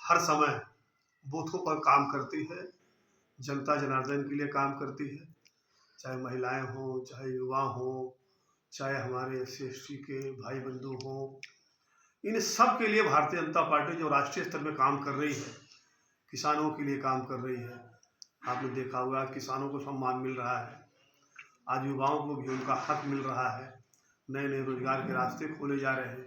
हर समय बूथों पर काम करती है, जनता जनार्दन के लिए काम करती है, चाहे महिलाएं हों, चाहे युवा हों, चाहे हमारे SC/ST के भाई बंधु हों। इन सब के लिए भारतीय जनता पार्टी जो राष्ट्रीय स्तर में काम कर रही है, किसानों के लिए काम कर रही है। आपने देखा होगा किसानों को सम्मान मिल रहा है, आज युवाओं को भी उनका हक मिल रहा है, नए नए रोजगार के रास्ते खोले जा रहे हैं,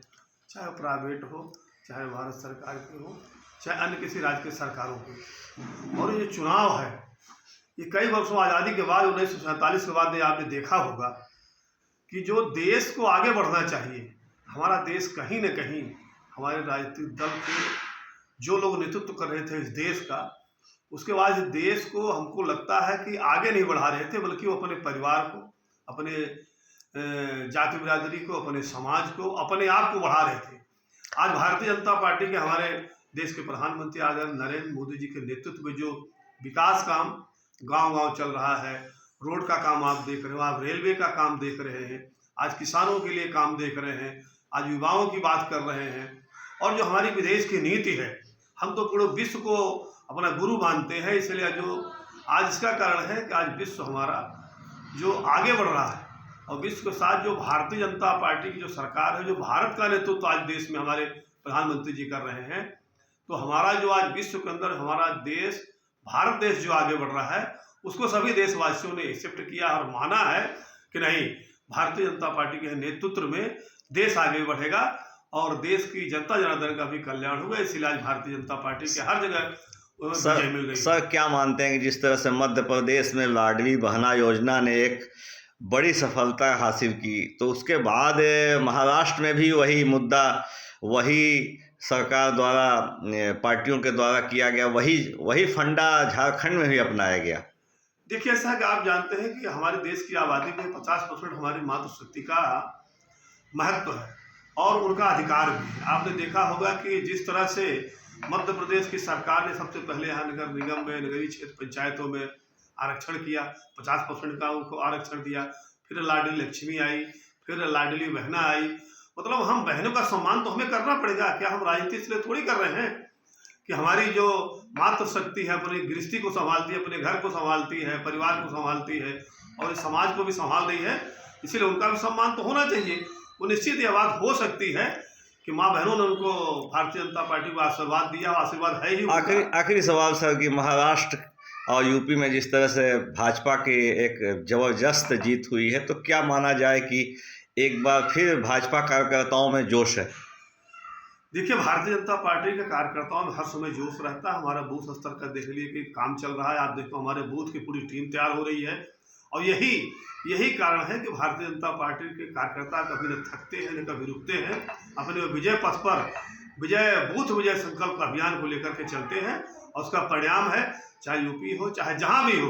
चाहे प्राइवेट हो, चाहे भारत सरकार के हो, चाहे अन्य किसी राज्य के सरकारों के। और ये चुनाव है, ये कई वर्षों आज़ादी के बाद 1947 के बाद आपने देखा होगा कि जो देश को आगे बढ़ना चाहिए, हमारा देश कहीं न कहीं हमारे राजनीतिक दल के जो लोग नेतृत्व कर रहे थे इस देश का, उसके बाद इस देश को हमको लगता है कि आगे नहीं बढ़ा रहे थे, बल्कि वो अपने परिवार को, अपने जाति बिरादरी को, अपने समाज को, अपने आप को बढ़ा रहे थे। आज भारतीय जनता पार्टी के हमारे देश के प्रधानमंत्री आदरणीय नरेंद्र मोदी जी के नेतृत्व में जो विकास काम गांव-गांव चल रहा है, रोड का काम आप देख रहे हो, आप रेलवे का काम देख रहे हैं, आज किसानों के लिए काम देख रहे हैं, आज युवाओं की बात कर रहे हैं। और जो हमारी विदेश की नीति है, हम तो पूरे विश्व को अपना गुरु मानते हैं, इसलिए जो आज इसका कारण है कि आज विश्व हमारा जो आगे बढ़ रहा है और विश्व के साथ जो भारतीय जनता पार्टी की जो सरकार है, जो भारत का नेतृत्व आज देश में हमारे प्रधानमंत्री जी कर रहे हैं, तो हमारा जो आज विश्व के अंदर हमारा देश, भारत देश जो आगे बढ़ रहा है, उसको सभी देशवासियों ने एक्सेप्ट किया और माना है कि नहीं, भारतीय जनता पार्टी के नेतृत्व में देश आगे बढ़ेगा और देश की जनता जनार्दन का भी कल्याण होगा। इसीलिए आज भारतीय जनता पार्टी के हर जगह विजय मिल गई। सर क्या मानते हैं कि जिस तरह से मध्य प्रदेश में लाडली बहना योजना ने एक बड़ी सफलता हासिल की, तो उसके बाद महाराष्ट्र में भी वही मुद्दा, वही सरकार द्वारा, पार्टियों के द्वारा किया गया, वही फंडा झारखंड में भी अपनाया गया। देखिए, ऐसा है कि आप जानते हैं कि हमारे देश की आबादी में 50% हमारी मातृशक्ति का महत्व है और उनका अधिकार भी है। आपने देखा होगा कि जिस तरह से मध्य प्रदेश की सरकार ने सबसे पहले यहाँ नगर निगम में, नगरीय क्षेत्र पंचायतों में आरक्षण किया, 50% का उनको आरक्षण दिया, फिर लाडली लक्ष्मी आई, फिर लाडली बहना आई। मतलब हम बहनों का सम्मान तो हमें करना पड़ेगा। क्या हम राजनीति इसलिए थोड़ी कर रहे हैं कि हमारी जो मातृशक्ति है अपनी गृहस्थी को संभालती है, अपने घर को संभालती है, परिवार को संभालती है और इस समाज को भी संभाल रही है, इसीलिए उनका भी सम्मान तो होना चाहिए। वो निश्चित ये बात हो सकती है कि माँ बहनों ने उनको भारतीय जनता पार्टी को आशीर्वाद दिया, आशीर्वाद है ही। आखिरी सवाल सर कि महाराष्ट्र और यूपी में जिस तरह से भाजपा की एक जबरदस्त जीत हुई है, तो क्या माना जाए कि एक बार फिर भाजपा कार्यकर्ताओं में जोश है? देखिए, भारतीय जनता पार्टी के कार्यकर्ताओं में हर समय जोश रहता है। हमारा बूथ स्तर का देख लिए कि काम चल रहा है, आप देखो हमारे बूथ की पूरी टीम तैयार हो रही है और यही कारण है कि भारतीय जनता पार्टी के कार्यकर्ता कभी न थकते हैं न कभी रुकते हैं, अपने विजय पथ पर बूथ विजय संकल्प अभियान को लेकर के चलते हैं और उसका परिणाम है, चाहे यूपी हो चाहे जहाँ भी हो,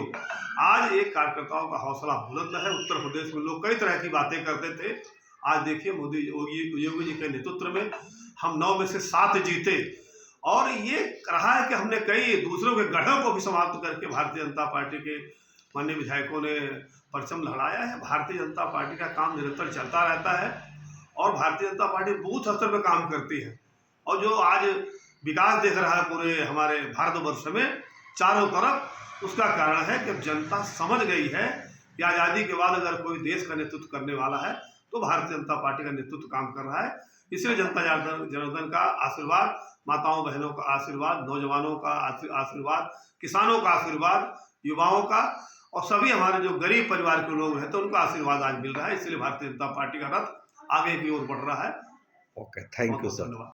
आज एक कार्यकर्ताओं का हौसला बुलंद है। उत्तर प्रदेश में लोग कई तरह की बातें करते थे, आज देखिए योगी जी के नेतृत्व में हम 9 में से 7 जीते और ये रहा है कि हमने कई दूसरों के गढ़ों को भी समाप्त करके भारतीय जनता पार्टी के माननीय विधायकों ने परचम लहराया है। भारतीय जनता पार्टी का काम निरंतर चलता रहता है और भारतीय जनता पार्टी बूथ स्तर पर काम करती है और जो आज विकास देख रहा है पूरे हमारे भारतवर्ष में चारों तरफ, उसका कारण है कि जनता समझ गई है कि आज़ादी के बाद अगर कोई देश का नेतृत्व करने वाला है तो भारतीय जनता पार्टी का नेतृत्व काम कर रहा है। इसलिए जनता जनार्दन का आशीर्वाद, माताओं बहनों का आशीर्वाद, नौजवानों का आशीर्वाद, किसानों का आशीर्वाद, युवाओं का और सभी हमारे जो गरीब परिवार के लोग रहते हैं उनका आशीर्वाद आज मिल रहा है। इसलिए भारतीय जनता पार्टी का रथ आगे की ओर बढ़ रहा है। Okay, thank you sir. धन्यवाद।